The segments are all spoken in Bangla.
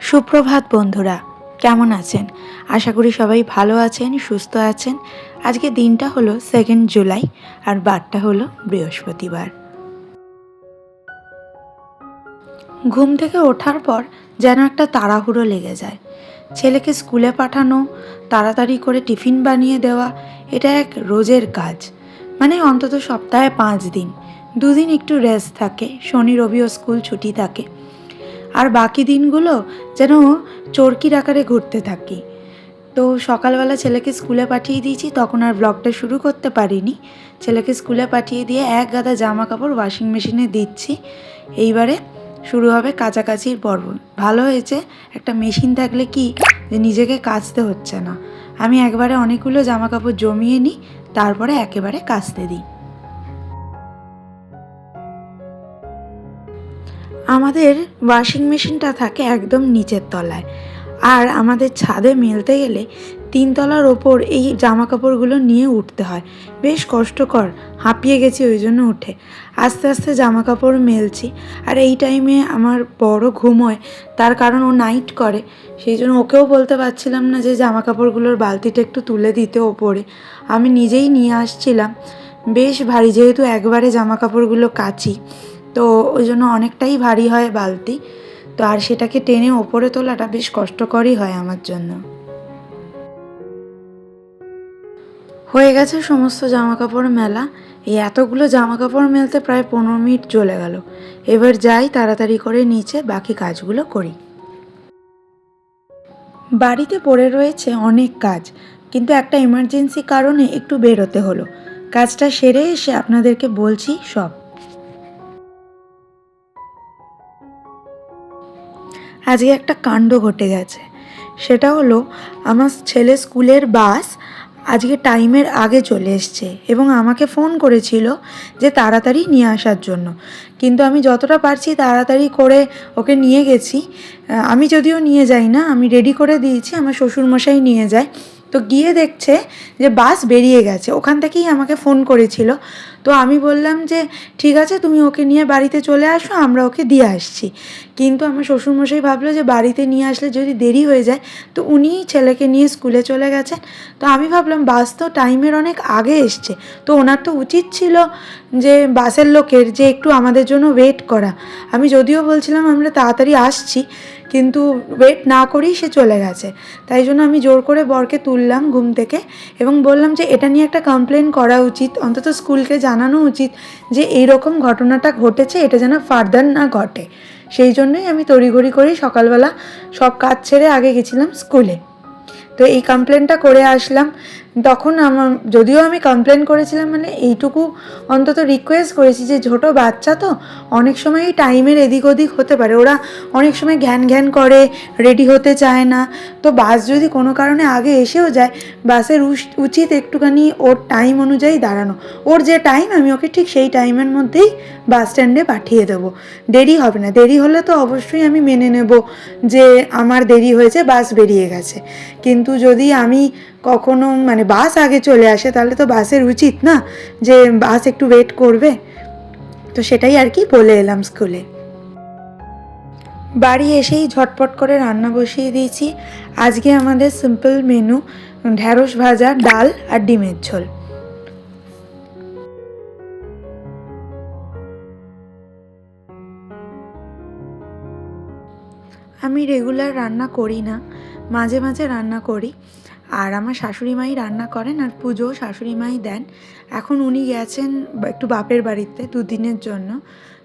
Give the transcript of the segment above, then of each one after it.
সুপ্রভাত বন্ধুরা, কেমন আছেন? আশা করি সবাই ভালো আছেন, সুস্থ আছেন। আজকে দিনটা হলো 2 জুলাই আর বারটা হলো বৃহস্পতিবার। ঘুম থেকে ওঠার পর যেন একটা তাড়াহুড়ো লেগে যায়। ছেলেকে স্কুলে পাঠানো, তাড়াতাড়ি করে টিফিন বানিয়ে দেওয়া, এটা এক রোজের কাজ। মানে অন্তত সপ্তাহে 5 দিন, 2 দিন একটু রেস্ট থাকে, শনি রবিও স্কুল ছুটি থাকে। আর বাকি দিনগুলো যেন চরকির আকারে ঘুরতে থাকি। তো সকালবেলা ছেলেকে স্কুলে পাঠিয়ে দিয়েছি, তখন আর ব্লগটা শুরু করতে পারিনি। ছেলেকে স্কুলে পাঠিয়ে দিয়ে এক গাদা জামা কাপড় ওয়াশিং মেশিনে দিচ্ছি। এইবারে শুরু হবে কাচাকাচির পর্ব। ভালো হয়েছে একটা মেশিন থাকলে কি যে নিজেকে কাচতে হচ্ছে না। আমি একবারে অনেকগুলো জামা কাপড় জমিয়ে নিই, তারপরে একেবারে কাচতে দিই। আমাদের ওয়াশিং মেশিনটা থাকে একদম নিচের তলায়, আর আমাদের ছাদে মেলতে গেলে 3 তলার ওপর এই জামা কাপড়গুলো নিয়ে উঠতে হয়। বেশ কষ্টকর, হাঁপিয়ে গেছি ওই জন্য উঠে। আস্তে আস্তে জামা কাপড় মেলছি। আর এই টাইমে আমার বড় ঘুমোয়, তার কারণ ও নাইট করে। সেই জন্য ওকেও বলতে পারছিলাম না যে জামা কাপড়গুলোর বালতিটা একটু তুলে দিতে ওপরে। আমি নিজেই নিয়ে আসছিলাম। বেশ ভারী, যেহেতু একবারে জামা কাপড়গুলো কাচি, তো ওই জন্য অনেকটাই ভারী হয় বালতি। তো আর সেটাকে টেনে ওপরে তোলাটা বেশ কষ্টকরই হয় আমার জন্য। হয়ে গেছে সমস্ত জামা কাপড় মেলা। এই এতগুলো জামা কাপড় মেলতে প্রায় 15 মিনিট চলে গেল। এবার যাই তাড়াতাড়ি করে নিচে বাকি কাজগুলো করি। বাড়িতে পড়ে রয়েছে অনেক কাজ, কিন্তু একটা এমার্জেন্সি কারণে একটু বেরোতে হলো। কাজটা সেরে এসে আপনাদেরকে বলছি সব। আজকে একটা কাণ্ড ঘটে গেছে। সেটা হলো, আমার ছেলে স্কুলের বাস আজকে টাইমের আগে চলে এসছে এবং আমাকে ফোন করেছিল যে তাড়াতাড়ি নিয়ে আসার জন্য। কিন্তু আমি যতটা পারছি তাড়াতাড়ি করে ওকে নিয়ে গেছি। আমি যদিও নিয়ে যাই না, আমি রেডি করে দিয়েছি, আমার শ্বশুরমশাই নিয়ে যায়। তো গিয়ে দেখছে যে বাস বেরিয়ে গেছে, ওখান থেকেই আমাকে ফোন করেছিল। তো আমি বললাম যে ঠিক আছে, তুমি ওকে নিয়ে বাড়িতে চলে আসো, আমরা ওকে দিয়ে আসছি। কিন্তু আমার শ্বশুরমশাই ভাবলো যে বাড়িতে নিয়ে আসলে যদি দেরি হয়ে যায়, তো উনিই ছেলেকে নিয়ে স্কুলে চলে গেছেন। তো আমি ভাবলাম বাস তো টাইমের অনেক আগে এসছে, তো ওনার তো উচিত ছিল যে বাসের লোকের যে একটু আমাদের জন্য ওয়েট করা। আমি যদিও বলছিলাম আমরা তাড়াতাড়ি আসছি, কিন্তু ওয়েট না করেই সে চলে গেছে। তাই জন্য আমি জোর করে বরকে তুললাম ঘুম থেকে এবং বললাম যে এটা নিয়ে একটা কমপ্লেন করা উচিত, অন্তত স্কুলকে জানানো উচিত যে এইরকম ঘটনাটা ঘটেছে, এটা যেন ফার্দার না ঘটে। সেই জন্যই আমি তড়িঘড়ি করেই সকালবেলা সব কাজ ছেড়ে আগে গেছিলাম স্কুলে। তো এই কমপ্লেনটা করে আসলাম। তখন যদিও আমি কমপ্লেন করেছিলাম, মানে এইটুকু অন্তত রিকোয়েস্ট করেছি যে ছোটো বাচ্চা তো অনেক সময়ই টাইমের এদিক ওদিক হতে পারে, ওরা অনেক সময় ঘ্যান ঘ্যান করে, রেডি হতে চায় না। তো বাস যদি কোনো কারণে আগে এসেও যায়, বাসের উচিত একটুখানি ওর টাইম অনুযায়ী দাঁড়ানো। ওর যে টাইম, আমি ওকে ঠিক সেই টাইমের মধ্যেই বাস স্ট্যান্ডে পাঠিয়ে দেবো। দেরি হবে না, দেরি হলে তো অবশ্যই আমি মেনে নেব যে আমার দেরি হয়েছে, বাস বেরিয়ে গেছে। কিন্তু যদি আমি কখনো মানে বাস আগে চলে আসে, তাহলে তো বাসের উচিত না যে বাস একটু ওয়েট করবে। তো সেটাই আর কি বলে এলাম স্কুলে। বাড়ি এসেই ঝটপট করে রান্না বসিয়ে দিয়েছি। আজকে আমাদের সিম্পল মেনু, ঢ্যাঁড়স ভাজা, ডাল আর ডিমের ঝোল। আমি রেগুলার রান্না করি না, মাঝে মাঝে রান্না করি। আর আমার শাশুড়ি মাই রান্না করেন, আর পুজোও শাশুড়ি মাই দেন। এখন উনি গেছেন একটু বাপের বাড়িতে 2 দিনের জন্য।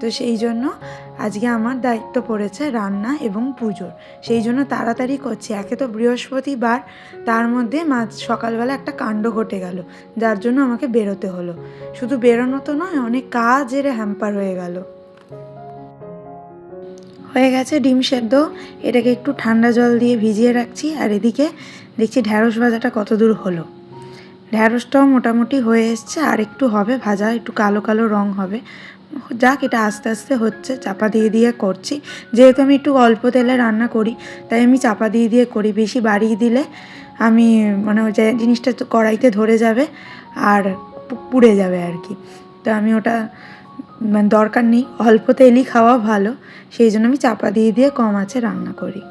তো সেই জন্য আজকে আমার দায়িত্ব পড়েছে রান্না এবং পুজোর। সেই জন্য তাড়াতাড়ি করছি। একে তো বৃহস্পতিবার, তার মধ্যে সকালবেলা একটা কাণ্ড ঘটে গেল, যার জন্য আমাকে বেরোতে হলো। শুধু বেরোনো তো নয়, অনেক কাজের হ্যাম্পার হয়ে গেল। হয়ে গেছে ডিম সেদ্ধ, এটাকে একটু ঠান্ডা জল দিয়ে ভিজিয়ে রাখছি। আর এদিকে দেখছি ঢ্যাঁড়স ভাজাটা কত দূর হলো। ঢ্যাঁড়সটাও মোটামুটি হয়ে এসছে, আর একটু হবে ভাজা, একটু কালো কালো রং হবে। যাক, এটা আস্তে আস্তে হচ্ছে, চাপা দিয়ে দিয়ে করছি। যেহেতু আমি একটু অল্প তেলে রান্না করি, তাই আমি চাপা দিয়ে দিয়ে করি। বেশি বাড়িয়ে দিলে আমি মানে ওই যে জিনিসটা কড়াইতে ধরে যাবে আর পুড়ে যাবে আর কি। তো আমি ওটা মানে দরকার নেই, অল্প তেলই খাওয়া ভালো। সেই জন্য আমি চাপা দিয়ে দিয়ে কম আঁচে রান্না করি।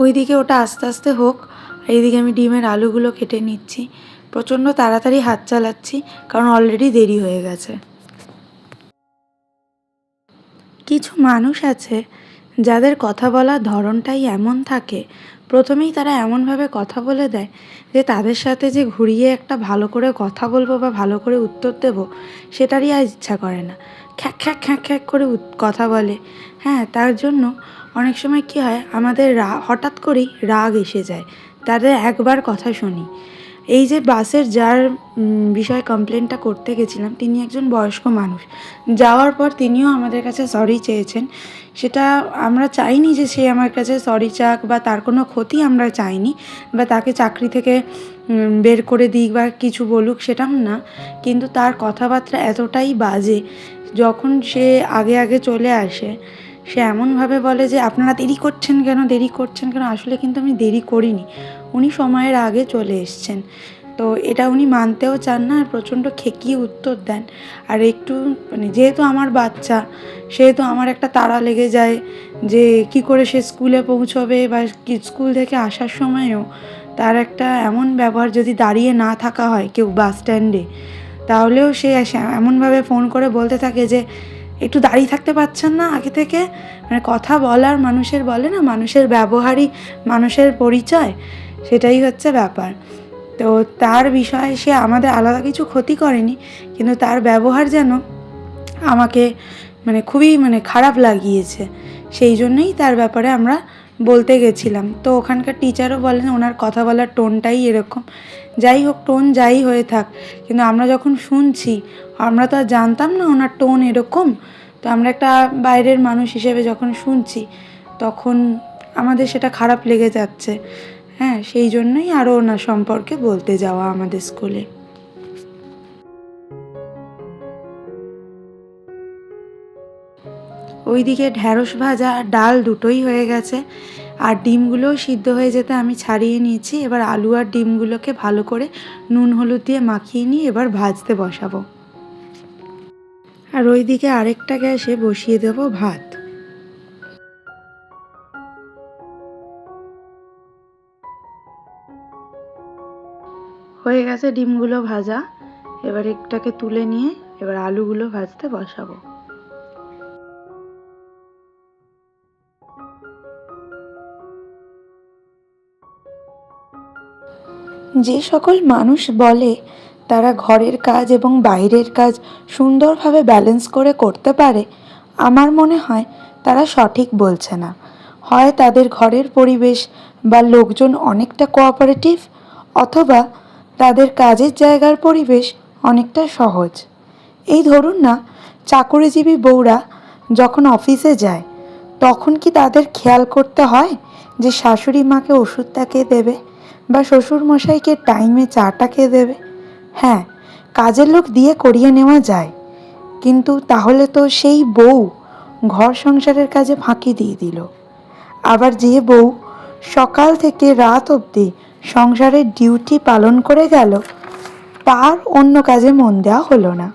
ওইদিকে ওটা আস্তে আস্তে হোক, এইদিকে আমি ডিমের আলুগুলো কেটে নিচ্ছি। প্রচণ্ড তাড়াতাড়ি হাত চালাচ্ছি, কারণ অলরেডি দেরি হয়ে গেছে। কিছু মানুষ আছে যাদের কথা বলার ধরনটাই এমন থাকে, প্রথমেই তারা এমনভাবে কথা বলে দেয় যে তাদের সাথে যে ঘুরিয়ে একটা ভালো করে কথা বলবো বা ভালো করে উত্তর দেবো, সেটারই আর ইচ্ছা করে না। খ্যাঁক খ্যাঁক খ্যাঁক খ্যাঁক করে কথা বলে। হ্যাঁ, তার জন্য অনেক সময় কী হয়, আমাদের হঠাৎ করেই রাগ এসে যায় তাদের একবার কথা শুনি। এই যে বাসের যার বিষয়ে কমপ্লেনটা করতে গেছিলাম, তিনি একজন বয়স্ক মানুষ। যাওয়ার পর তিনিও আমাদের কাছে সরি চেয়েছেন। সেটা আমরা চাইনি যে সে আমার কাছে সরি চাক, বা তার কোনো ক্ষতি আমরা চাইনি, বা তাকে চাকরি থেকে বের করে দিক বা কিছু বলুক, সেটাও না। কিন্তু তার কথাবার্তা এতটাই বাজে, যখন সে আগে আগে চলে আসে, সে এমনভাবে বলে যে আপনারা দেরি করছেন কেন, দেরি করছেন কেন। আসলে কিন্তু আমি দেরি করিনি, উনি সময়ের আগে চলে এসছেন। তো এটা উনি মানতেও চান না, আর প্রচণ্ড খেকিয়ে উত্তর দেন। আর একটু মানে যেহেতু আমার বাচ্চা, সেহেতু আমার একটা তাড়া লেগে যায় যে কি করে সে স্কুলে পৌঁছবে, বা স্কুল থেকে আসার সময়ও তার একটা এমন ব্যবহার, যদি দাঁড়িয়ে না থাকা হয় কেউ বাস স্ট্যান্ডে, তাহলেও সে এমনভাবে ফোন করে বলতে থাকে যে একটু দাঁড়িয়ে থাকতে পারছেন না আগে থেকে। মানে কথা বলার, মানুষের বলে না, মানুষের ব্যবহারই মানুষের পরিচয়, সেটাই হচ্ছে ব্যাপার। তো তার বিষয়ে সে আমাদের আলাদা কিছু ক্ষতি করেনি, কিন্তু তার ব্যবহার যেন আমাকে মানে খুবই খারাপ লাগিয়েছে। সেই জন্যই তার ব্যাপারে আমরা বলতে গেছিলাম। তো ওখানকার টিচারও বলেন ওনার কথা বলার টোনটাই এরকম। যাই হোক, টোন যাই হয়ে থাক, কিন্তু আমরা যখন শুনছি, আমরা তো আর জানতাম না ওনার টোন এরকম। তো আমরা একটা বাইরের মানুষ হিসেবে যখন শুনছি, তখন আমাদের সেটা খারাপ লেগে যাচ্ছে। হ্যাঁ, সেই জন্যই আরও ওনার সম্পর্কে বলতে যাওয়া আমাদের স্কুলে। ওইদিকে ঢ্যাঁড়স ভাজা আর ডাল দুটোই হয়ে গেছে, আর ডিমগুলোও সিদ্ধ হয়ে যেতে আমি ছাড়িয়ে নিয়েছি। এবার আলু আর ডিমগুলোকে ভালো করে নুন হলুদ দিয়ে মাখিয়ে নিয়ে এবার ভাজতে বসাবো। আর ওইদিকে আরেকটা গ্যাসে বসিয়ে দেবো ভাত। হয়ে গেছে ডিমগুলো ভাজা, এবার একটাকে তুলে নিয়ে এবার আলুগুলো ভাজতে বসাবো। যে সকল মানুষ বলে তারা ঘরের কাজ এবং বাইরের কাজ সুন্দরভাবে ব্যালেন্স করে করতে পারে, আমার মনে হয় তারা সঠিক বলছে না। হয় তাদের ঘরের পরিবেশ বা লোকজন অনেকটা কোঅপারেটিভ, অথবা তাদের কাজের জায়গার পরিবেশ অনেকটা সহজ। এই ধরুন না, চাকরিজীবী বউরা যখন অফিসে যায়, তখন কি তাদের খেয়াল করতে হয় যে শাশুড়ি মাকে ওষুধটা কে দেবে, বা শ্বশুরমশাইকে টাইমে চাটা কে দেবে? হ্যাঁ, কাজের লোক দিয়ে করিয়ে নেওয়া যায়, কিন্তু তাহলে তো সেই বউ ঘর সংসারের কাজে ফাঁকি দিয়ে দিল। আবার যে বউ সকাল থেকে রাত অবধি সংসারের ডিউটি পালন করে গেল, তার অন্য কাজে মন দেওয়া হলো না।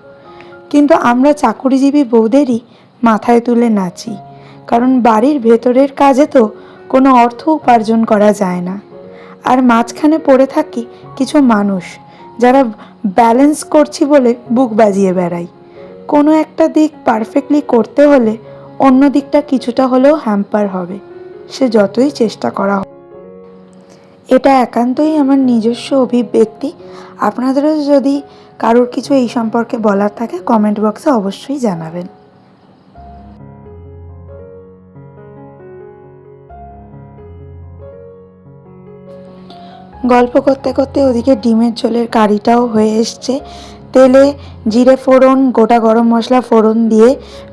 কিন্তু আমরা চাকুরিজীবী বউদেরই মাথায় তুলে নাচি, কারণ বাড়ির ভেতরের কাজে তো কোনো অর্থ উপার্জন করা যায় না। আর মাঝখানে পড়ে থাকি কিছু মানুষ, যারা ব্যালেন্স করছি বলে বুক বাজিয়ে বেড়াই। কোনো একটা দিক পারফেক্টলি করতে হলে অন্য দিকটা কিছুটা হলেও হ্যাম্পার হবে, সে যতই চেষ্টা করা হোক। এটা একান্তই আমার নিজস্ব অভিব্যক্তি। আপনাদেরও যদি কারোর কিছু এই সম্পর্কে বলার থাকে, কমেন্ট বক্সে অবশ্যই জানাবেন। গল্প করতে করতে ওদিকে ডিমের ঝোলের কারিটাও হয়ে এসছে। তেলে জিরে ফোড়ন, গোটা গরম মশলা ফোড়ন দিয়ে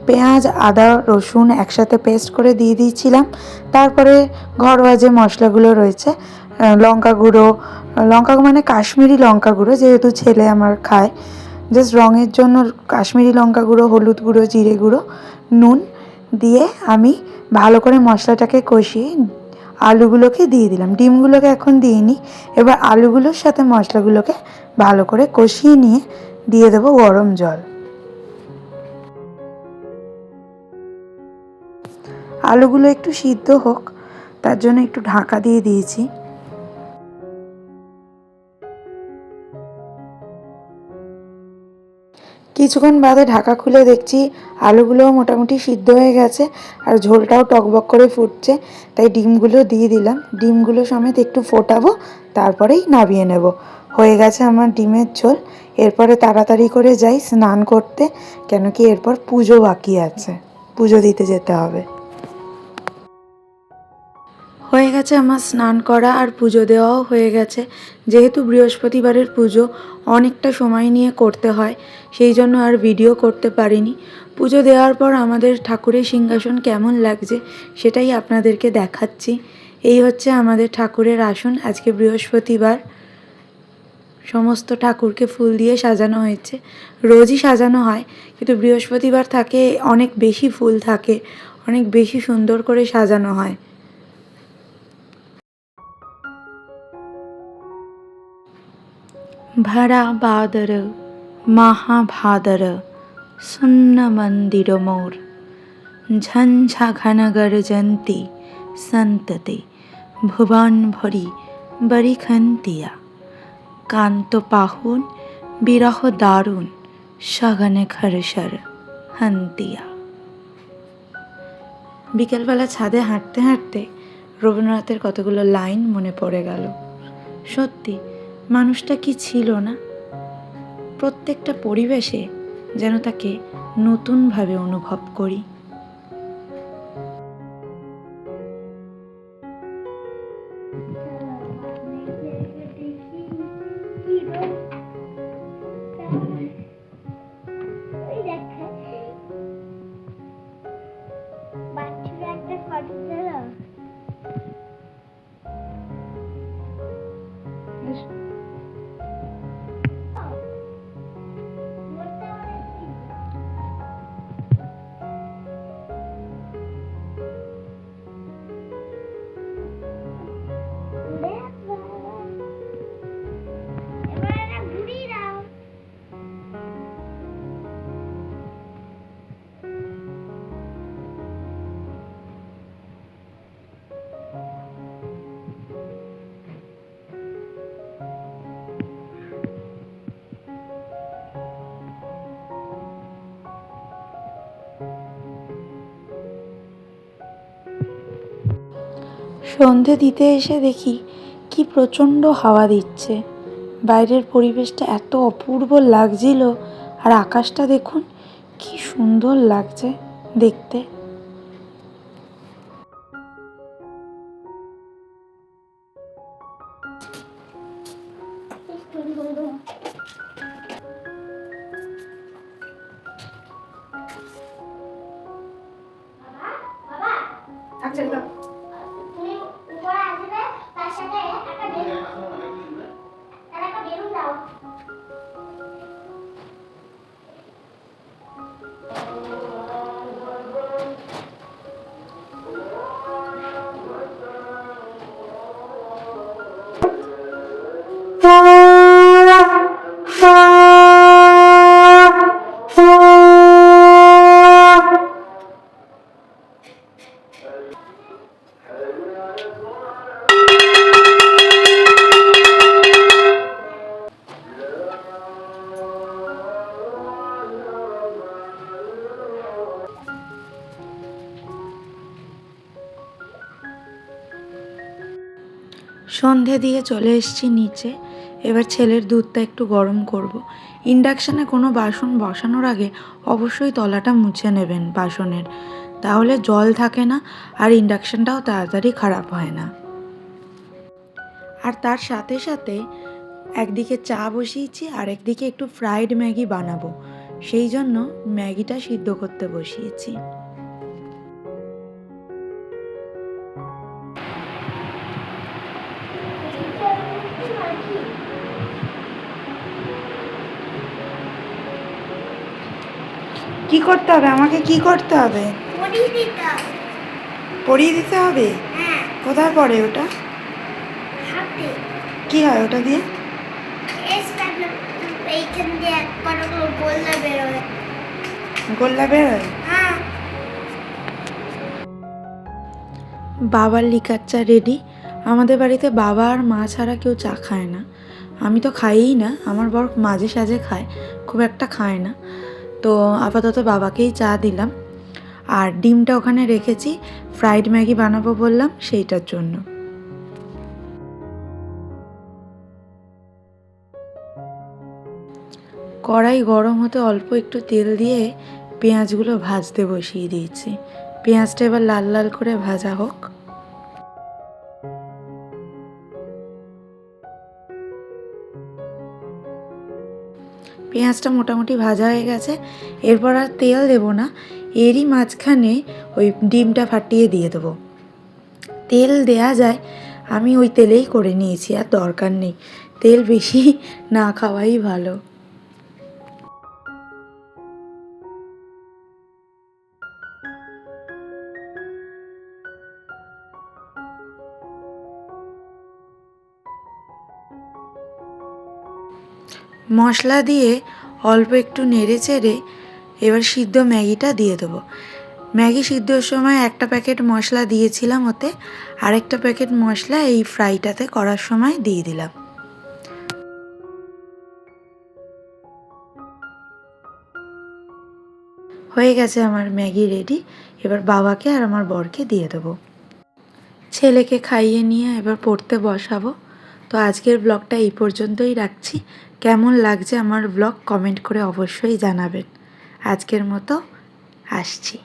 পেঁয়াজ, আদা, রসুন একসাথে পেস্ট করে দিয়ে দিয়েছিলাম। তারপরে ঘরোয়া যে মশলাগুলো রয়েছে, লঙ্কা গুঁড়ো, লঙ্কা মানে কাশ্মীরি লঙ্কা গুঁড়ো, যেহেতু ছেলে আমার খায়, জাস্ট রঙের জন্য কাশ্মীরি লঙ্কা গুঁড়ো, হলুদ গুঁড়ো, জিরে গুঁড়ো, নুন দিয়ে আমি ভালো করে মশলাটাকে কষিয়ে আলুগুলোকে দিয়ে দিলাম। ডিমগুলোকে এখন দিইনি। এবার আলুগুলোর সাথে মশলাগুলোকে ভালো করে কষিয়ে নিয়ে দিয়ে দেবো গরম জল। আলুগুলো একটু সিদ্ধ হোক, তার জন্য একটু ঢাকা দিয়ে দিয়েছি। কিছুক্ষণ বাদে ঢাকা খুলে দেখছি আলুগুলোও মোটামুটি সিদ্ধ হয়ে গেছে আর ঝোলটাও টকবক করে ফুটছে, তাই ডিমগুলো দিয়ে দিলাম। ডিমগুলো সমেত একটু ফোটাবো, তারপরেই নামিয়ে নেব। হয়ে গেছে আমার ডিমের ঝোল। এরপরে তাড়াতাড়ি করে যাই স্নান করতে, কেন কি এরপর পুজো বাকি আছে, পুজো দিতে যেতে হবে। হয়ে গেছে আমার স্নান করা আর পুজো দেওয়াও হয়ে গেছে। যেহেতু বৃহস্পতিবারের পুজো অনেকটা সময় নিয়ে করতে হয়, সেই জন্য আর ভিডিও করতে পারিনি। পুজো দেওয়ার পর আমাদের ঠাকুরের সিংহাসন কেমন লাগছে সেটাই আপনাদেরকে দেখাচ্ছি। এই হচ্ছে আমাদের ঠাকুরের আসন। আজকে বৃহস্পতিবার সমস্ত ঠাকুরকে ফুল দিয়ে সাজানো হয়েছে। রোজই সাজানো হয়, কিন্তু বৃহস্পতিবার থাকে অনেক বেশি ফুল থাকে, অনেক বেশি সুন্দর করে সাজানো হয়। भरा बादर महाभादर सुन्न मंदिर मोर झंझा घन गर्जंती संतते भुवन भरी बरिखंतिया कांत पाहुन বিরহ দারুণ সগনে খরসর হন্তিয়া। বিকেলবেলা ছাদে হাঁটতে হাঁটতে রবীন্দ্রনাথের কতগুলো লাইন মনে পড়ে গেল। সত্যি মানুষটা কি ছিল না? প্রত্যেকটা পরিবেশে যেন তাকে নতুনভাবে অনুভব করি। সন্ধে দিতে এসে দেখি কি প্রচণ্ড হাওয়া দিচ্ছে। বাইরের পরিবেশটা এত অপূর্ব লাগছিল, আর আকাশটা দেখুন কি সুন্দর লাগছে দেখতে। সন্ধে দিয়ে চলে এসেছি নিচে। এবার ছেলের দুধটা একটু গরম করব। ইন্ডাকশানে কোনো বাসন বসানোর আগে অবশ্যই তলাটা মুছে নেবেন বাসনের, তাহলে জল থাকে না আর ইন্ডাকশানটাও তাড়াতাড়ি খারাপ হয় না। আর তার সাথে সাথে একদিকে চা বসিয়েছি আর একদিকে একটু ফ্রাইড ম্যাগি বানাবো, সেই জন্য ম্যাগিটা সিদ্ধ করতে বসিয়েছি। কি করতে হবে আমাকে? কি করতে হবে? পরিয়ে দিতে হবে? কোথায় পড়ে ওটা? কি হয় ওটা দিয়ে? গোল্লা বেরোয়? বাবার লিকার চা রেডি। আমাদের বাড়িতে বাবা আর মা ছাড়া কেউ চা খায় না। আমি তো খাইই না, আমার বর মাঝে সাঝে খায়, খুব একটা খায় না। তো আপাতত বাবাকেই চা দিলাম। আর ডিমটা ওখানে রেখেছি, ফ্রাইড ম্যাগি বানাবো বললাম, সেইটার জন্য। কড়াই গরম হতে অল্প একটু তেল দিয়ে পেঁয়াজগুলো ভাজতে বসিয়ে দিয়েছি। পেঁয়াজটা এবার লাল লাল করে ভাজা হোক। পেঁয়াজটা মোটামুটি ভাজা হয়ে গেছে, এরপর আর তেল দেবো না। এরই মাঝখানে ওই ডিমটা ফাটিয়ে দিয়ে দেবো। তেল দেয়া যায়, আমি ওই তেলেই করে নিয়েছি, আর দরকার নেই। তেল বেশি না খাওয়াই ভালো। মশলা দিয়ে অল্প একটু নেড়ে চেড়ে এবার সিদ্ধ ম্যাগিটা দিয়ে দেবো। ম্যাগি সিদ্ধর সময় একটা প্যাকেট মশলা দিয়েছিলাম ওতে, আরেকটা প্যাকেট মশলা এই ফ্রাইটাতে করার সময় দিয়ে দিলাম। হয়ে গেছে আমার ম্যাগি রেডি। এবার বাবাকে আর আমার বরকে দিয়ে দেবো। ছেলেকে খাইয়ে নিয়ে এবার পড়তে বসাবো। তো আজকের ব্লগটা এই পর্যন্তই রাখছি। কেমন লাগছে আমার ব্লগ কমেন্ট করে অবশ্যই জানাবেন। আজকের মতো আসছি।